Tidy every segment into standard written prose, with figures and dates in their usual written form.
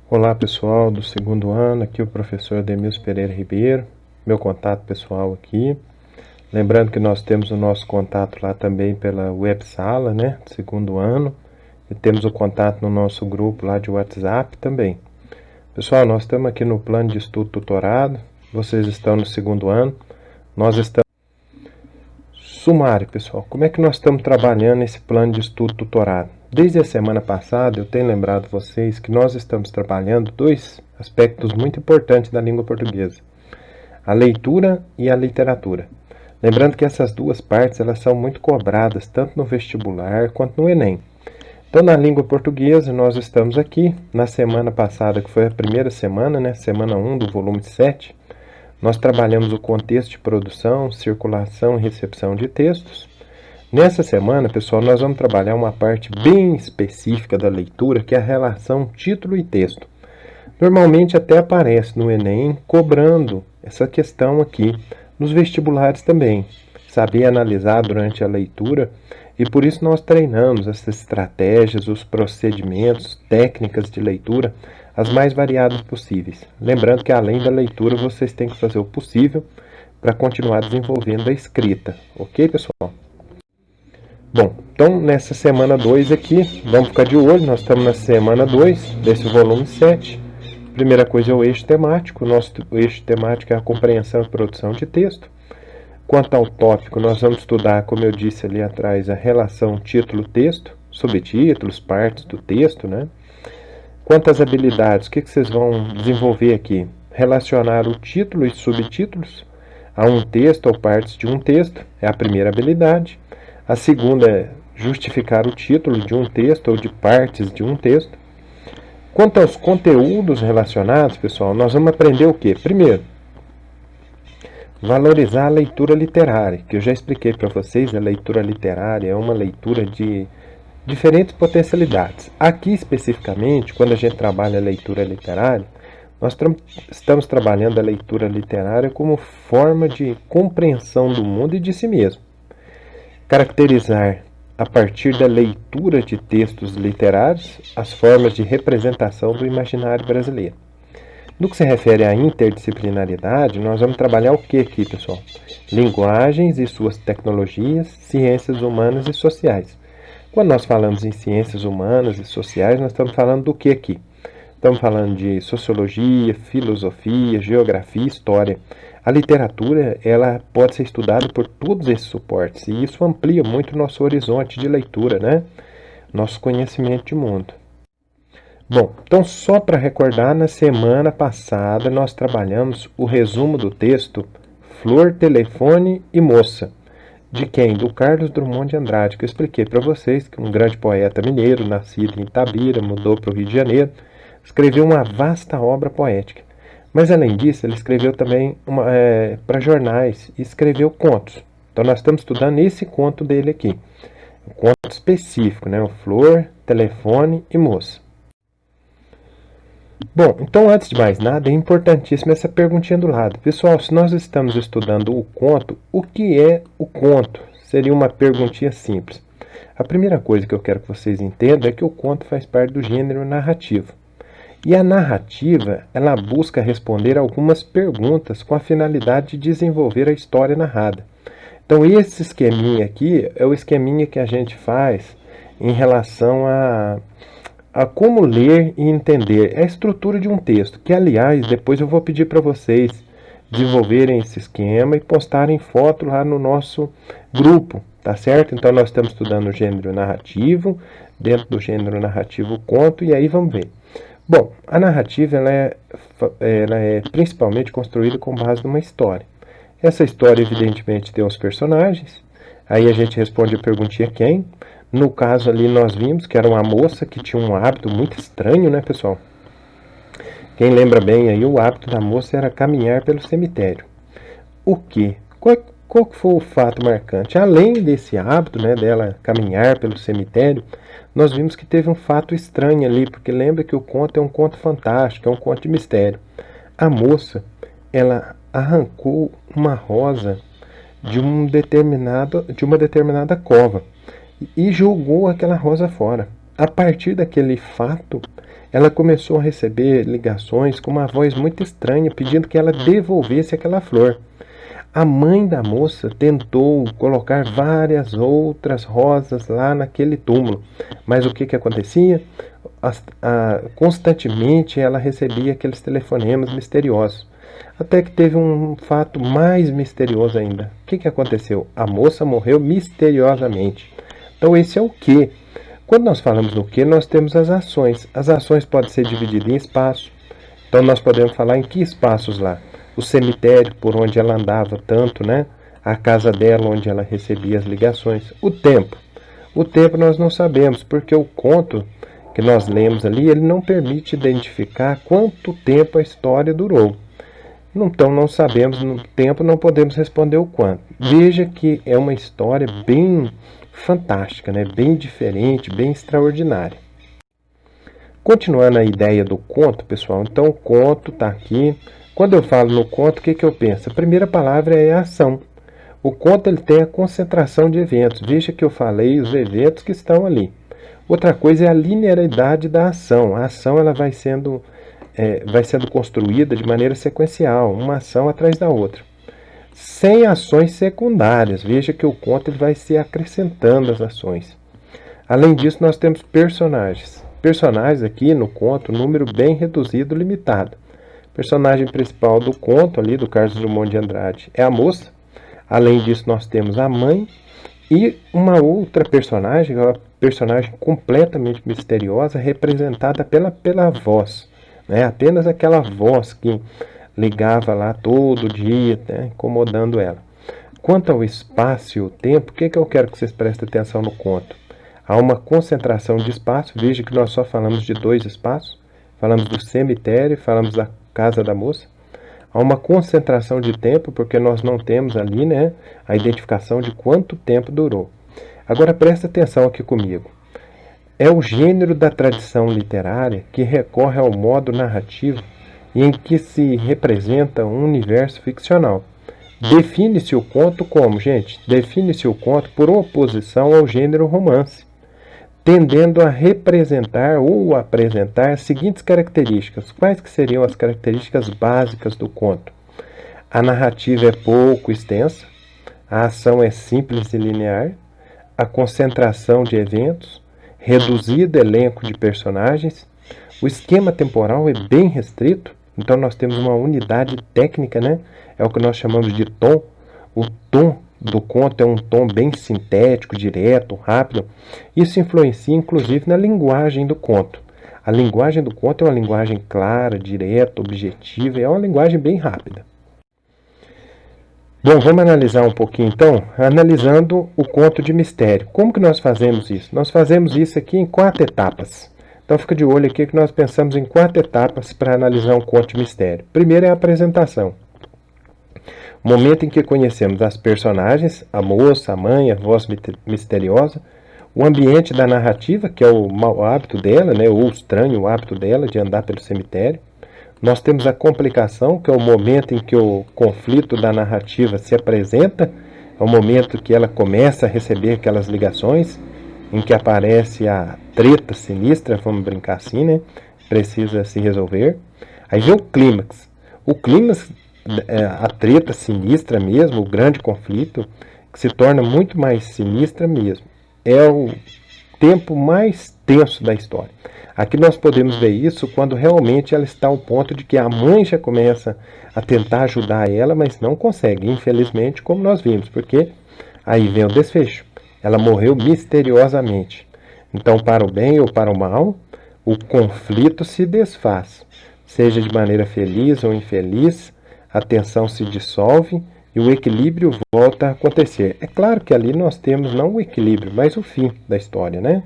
Olá pessoal do segundo ano, aqui o professor Demilson Pereira Ribeiro, meu contato pessoal aqui. Lembrando que nós temos o nosso contato lá também pela websala, né, do segundo ano. E temos o contato no nosso grupo lá de WhatsApp também. Pessoal, nós estamos aqui no plano de estudo tutorado, vocês estão no segundo ano, nós estamos... Sumário, pessoal, como é que nós estamos trabalhando esse plano de estudo tutorado? Desde a semana passada eu tenho lembrado vocês que nós estamos trabalhando dois aspectos muito importantes da língua portuguesa: a leitura e a literatura. Lembrando que essas duas partes elas são muito cobradas tanto no vestibular quanto no Enem. Então, na língua portuguesa, nós estamos aqui na semana passada, que foi a primeira semana, né, semana 1 do volume 7. Nós trabalhamos o contexto de produção, circulação e recepção de textos. Nessa semana, pessoal, nós vamos trabalhar uma parte bem específica da leitura, que é a relação título e texto. Normalmente até aparece no Enem cobrando essa questão aqui, nos vestibulares também. Saber analisar durante a leitura, e por isso nós treinamos essas estratégias, os procedimentos, técnicas de leitura, as mais variadas possíveis. Lembrando que além da leitura, vocês têm que fazer o possível para continuar desenvolvendo a escrita. Ok, pessoal? Bom, então nessa semana 2 aqui, vamos ficar de olho, nós estamos na semana 2 desse volume 7. Primeira coisa é o eixo temático. O nosso eixo temático é a compreensão e produção de texto. Quanto ao tópico, nós vamos estudar, como eu disse ali atrás, a relação título-texto, subtítulos, partes do texto, né? Quanto às habilidades, o que vocês vão desenvolver aqui? Relacionar o título e subtítulos a um texto ou partes de um texto, é a primeira habilidade. A segunda é justificar o título de um texto ou de partes de um texto. Quanto aos conteúdos relacionados, pessoal, nós vamos aprender o quê? Primeiro, valorizar a leitura literária, que eu já expliquei para vocês. A leitura literária é uma leitura de diferentes potencialidades. Aqui, especificamente, quando a gente trabalha a leitura literária, nós estamos trabalhando a leitura literária como forma de compreensão do mundo e de si mesmo. Caracterizar, a partir da leitura de textos literários, as formas de representação do imaginário brasileiro. No que se refere à interdisciplinaridade, nós vamos trabalhar o que aqui, pessoal? Linguagens e suas tecnologias, ciências humanas e sociais. Quando nós falamos em ciências humanas e sociais, nós estamos falando do que aqui? Estamos falando de sociologia, filosofia, geografia e história. A literatura ela pode ser estudada por todos esses suportes, e isso amplia muito o nosso horizonte de leitura, né? Nosso conhecimento de mundo. Bom, então só para recordar, na semana passada nós trabalhamos o resumo do texto Flor, Telefone e Moça. De quem? Do Carlos Drummond de Andrade, que eu expliquei para vocês, que é um grande poeta mineiro, nascido em Itabira, mudou para o Rio de Janeiro, escreveu uma vasta obra poética. Mas além disso, ele escreveu também para jornais e escreveu contos. Então nós estamos estudando esse conto dele aqui. Um conto específico, né? O Flor, Telefone e Moça. Bom, então antes de mais nada, é importantíssima essa perguntinha do lado. Pessoal, se nós estamos estudando o conto, o que é o conto? Seria uma perguntinha simples. A primeira coisa que eu quero que vocês entendam é que o conto faz parte do gênero narrativo. E a narrativa, ela busca responder algumas perguntas com a finalidade de desenvolver a história narrada. Então esse esqueminha aqui é o esqueminha que a gente faz em relação a como ler e entender a estrutura de um texto, que aliás depois eu vou pedir para vocês desenvolverem esse esquema e postarem foto lá no nosso grupo, tá certo? Então nós estamos estudando o gênero narrativo, dentro do gênero narrativo conto, e aí vamos ver. Bom, a narrativa ela é principalmente construída com base numa história. Essa história evidentemente tem os personagens, aí a gente responde a perguntinha quem. No caso ali nós vimos que era uma moça que tinha um hábito muito estranho, né, pessoal? Quem lembra bem aí, o hábito da moça era caminhar pelo cemitério. O quê? Qual foi o fato marcante? Além desse hábito, né, dela caminhar pelo cemitério, nós vimos que teve um fato estranho ali, porque lembra que o conto é um conto fantástico, é um conto de mistério. A moça, ela arrancou uma rosa de uma determinada cova e jogou aquela rosa fora. A partir daquele fato, ela começou a receber ligações com uma voz muito estranha, pedindo que ela devolvesse aquela flor. A mãe da moça tentou colocar várias outras rosas lá naquele túmulo, mas o que acontecia? Constantemente ela recebia aqueles telefonemas misteriosos. Até que teve um fato mais misterioso ainda. O que aconteceu? A moça morreu misteriosamente. Então esse é o que? Quando nós falamos do que, nós temos as ações. As ações podem ser divididas em espaço. Então nós podemos falar em que espaços lá? O cemitério por onde ela andava tanto, né? A casa dela onde ela recebia as ligações. O tempo. O tempo nós não sabemos, porque o conto que nós lemos ali, ele não permite identificar quanto tempo a história durou. Então não sabemos no tempo, não podemos responder o quanto. Veja que é uma história bem fantástica, né? Bem diferente, bem extraordinária. Continuando a ideia do conto, pessoal, então o conto está aqui. Quando eu falo no conto, o que eu penso? A primeira palavra é a ação. O conto ele tem a concentração de eventos. Veja que eu falei os eventos que estão ali. Outra coisa é a linearidade da ação. A ação ela vai sendo construída de maneira sequencial, uma ação atrás da outra. Sem ações secundárias. Veja que o conto ele vai se acrescentando as ações. Além disso, nós temos personagens. Personagens aqui no conto, um número bem reduzido, limitado. O personagem principal do conto ali, do Carlos Drummond de Andrade, é a moça. Além disso, nós temos a mãe e uma outra personagem, uma personagem completamente misteriosa, representada pela voz. Né? Apenas aquela voz que ligava lá todo dia, né? Incomodando ela. Quanto ao espaço e o tempo, o que eu quero que vocês prestem atenção no conto? Há uma concentração de espaço. Veja que nós só falamos de 2 espaços. Falamos do cemitério, falamos da casa da moça. Há uma concentração de tempo, porque nós não temos ali, né, a identificação de quanto tempo durou. Agora presta atenção aqui comigo. É o gênero da tradição literária que recorre ao modo narrativo em que se representa um universo ficcional. Define-se o conto como, gente? Define-se o conto por oposição ao gênero romance, tendendo a representar ou apresentar as seguintes características. Quais que seriam as características básicas do conto? A narrativa é pouco extensa, a ação é simples e linear, a concentração de eventos, reduzido elenco de personagens, o esquema temporal é bem restrito, então nós temos uma unidade técnica, né? É o que nós chamamos de tom. O tom do conto é um tom bem sintético, direto, rápido. Isso influencia inclusive na linguagem do conto. A linguagem do conto é uma linguagem clara, direta, objetiva, é uma linguagem bem rápida. Bom, vamos analisar um pouquinho então, analisando o conto de mistério. Como que nós fazemos isso? Nós fazemos isso aqui em 4 etapas. Então fica de olho aqui que nós pensamos em 4 etapas para analisar um conto de mistério. Primeiro é a apresentação. O momento em que conhecemos as personagens, a moça, a mãe, a voz misteriosa, o ambiente da narrativa, que é o mau hábito dela, né, ou o estranho hábito dela de andar pelo cemitério. Nós temos a complicação, que é o momento em que o conflito da narrativa se apresenta, é o momento que ela começa a receber aquelas ligações, em que aparece a treta sinistra, vamos brincar assim, né? Precisa se resolver. Aí vem o clímax. O clímax, a treta sinistra mesmo, o grande conflito, que se torna muito mais sinistra mesmo. É o tempo mais tenso da história. Aqui nós podemos ver isso quando realmente ela está ao ponto de que a mãe já começa a tentar ajudar ela, mas não consegue, infelizmente, como nós vimos, porque aí vem o desfecho. Ela morreu misteriosamente. Então, para o bem ou para o mal, o conflito se desfaz. Seja de maneira feliz ou infeliz, a tensão se dissolve e o equilíbrio volta a acontecer. É claro que ali nós temos não o equilíbrio, mas o fim da história, né?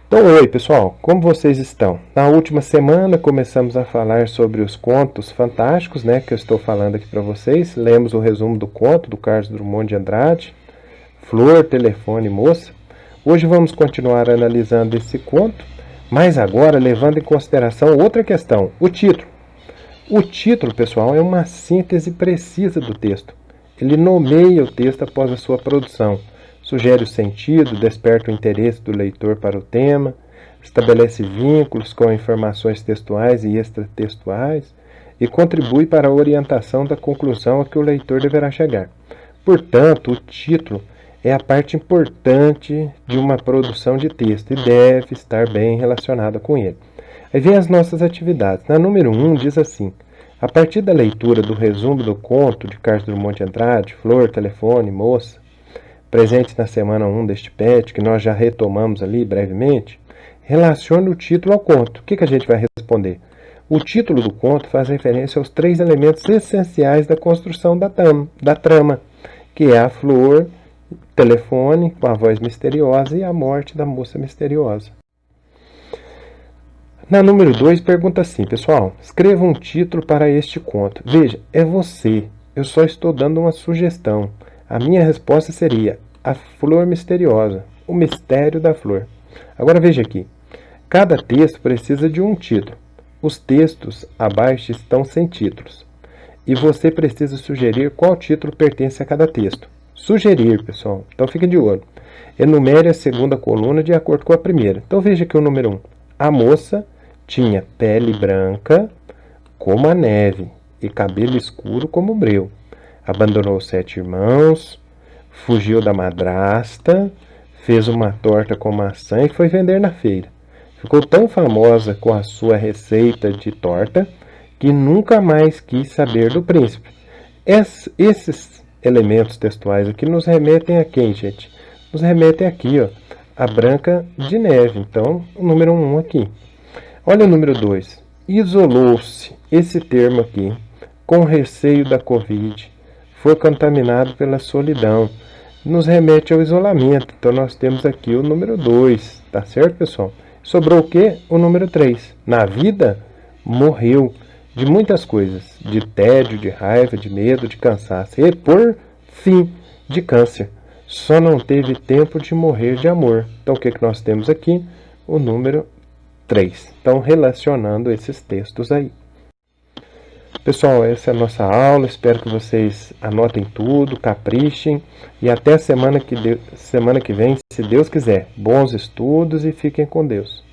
Então, oi pessoal, como vocês estão? Na última semana começamos a falar sobre os contos fantásticos, né, que eu estou falando aqui para vocês. Lemos o resumo do conto do Carlos Drummond de Andrade, Flor, Telefone, Moça. Hoje vamos continuar analisando esse conto, mas agora levando em consideração outra questão, o título. O título, pessoal, é uma síntese precisa do texto. Ele nomeia o texto após a sua produção. sugere o sentido, desperta o interesse do leitor para o tema, estabelece vínculos com informações textuais e extratextuais e contribui para a orientação da conclusão a que o leitor deverá chegar. Portanto, o título é a parte importante de uma produção de texto e deve estar bem relacionada com ele. Aí vem as nossas atividades. Na número 1 diz assim: a partir da leitura do resumo do conto de Carlos Drummond de Andrade, Flor, Telefone, Moça, presente na semana 1 deste PET, que nós já retomamos ali brevemente, relacione o título ao conto. O que a gente vai responder? O título do conto faz referência aos 3 elementos essenciais da construção da trama, que é a flor, telefone com a voz misteriosa e a morte da moça misteriosa. Na número 2, pergunta assim, pessoal, escreva um título para este conto. Veja, é você, eu só estou dando uma sugestão. A minha resposta seria A Flor Misteriosa, o mistério da flor. Agora veja aqui, cada texto precisa de um título. Os textos abaixo estão sem títulos. E você precisa sugerir qual título pertence a cada texto. Sugerir, pessoal, então fique de olho. Enumere a segunda coluna de acordo com a primeira. Então veja aqui o número 1. A moça tinha pele branca como a neve e cabelo escuro como o breu. Abandonou 7 irmãos, fugiu da madrasta, fez uma torta com maçã e foi vender na feira. Ficou tão famosa com a sua receita de torta que nunca mais quis saber do príncipe. Esses elementos textuais aqui nos remetem a quem, gente? Nos remetem aqui, ó, a Branca de Neve. Então, o número 1 aqui. Olha o número 2. Isolou-se, esse termo aqui, com receio da Covid. Foi contaminado pela solidão. Nos remete ao isolamento. Então, nós temos aqui o número 2. Tá certo, pessoal? Sobrou o quê? O número 3. Na vida, morreu de muitas coisas. De tédio, de raiva, de medo, de cansaço. E, por fim, de câncer. Só não teve tempo de morrer de amor. Então, o que nós temos aqui? O número 3. Então, relacionando esses textos aí. Pessoal, essa é a nossa aula. Espero que vocês anotem tudo, caprichem. E até semana que vem, se Deus quiser. Bons estudos e fiquem com Deus.